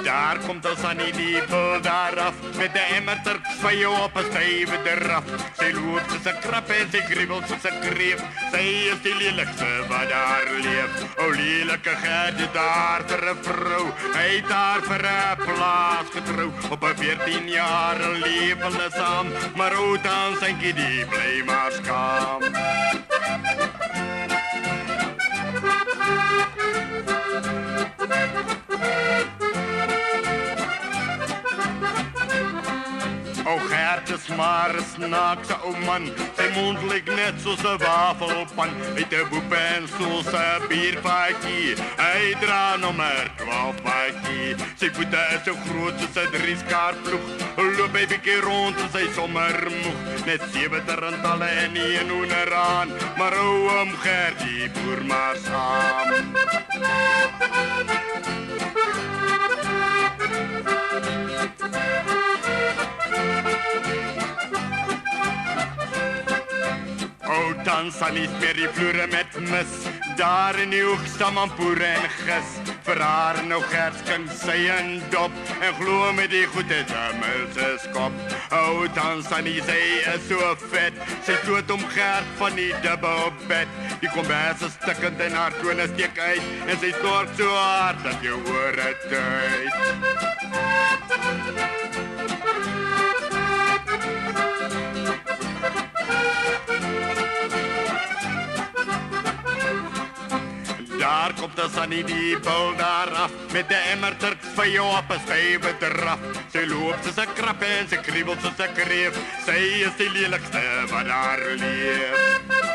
Daar komt als Annie die bul daar af, met de emmer Turks van je op een stijve eraf. Zij loopt ze krap en zij kriebelt ze kreef. Zij is die lelijkste wat daar leeft. O lelijke Gert is daar voor een vrouw. Hij heeft daar voor een plaats getrouwd. Op een 14 jaar leven ze samen. Maar hoe dan zijn die blij maar schaam. O Gert is maar een snaakse ou man. Zijn mond lijkt net zoals een wafelpan. Uit de boep en zoals een bierpakkie. Hij draait nummer 12 pakkie. Zijn voeten is zo groot als een drieskaartploeg. Loop een beetje rond en zij zomermoeg. Net 7 tarantallen en niet een hoener aan. Maar hou hem Gert die boer maar saam. O, dan staan niet meer die vloeren met mis. Daar in die hoek staan man poer en gis. Voor haar nou Gert kan zij een dop. En geloof me die goed is een mulses kop. O, dan staan die zij is zo vet. Zij stoot om Gert van die dubbel bed. Die komt bij ze stukkend en haar kroon steek uit. En zij snort zo hard dat je hoort het uit. Daar komt de Sannie die bul daar af. Met de emmer Turks van je op een stijve eraf. Zij loopt ze krap en ze kriebelt ze kreef. Zij is de lelijkste wat daar leeft.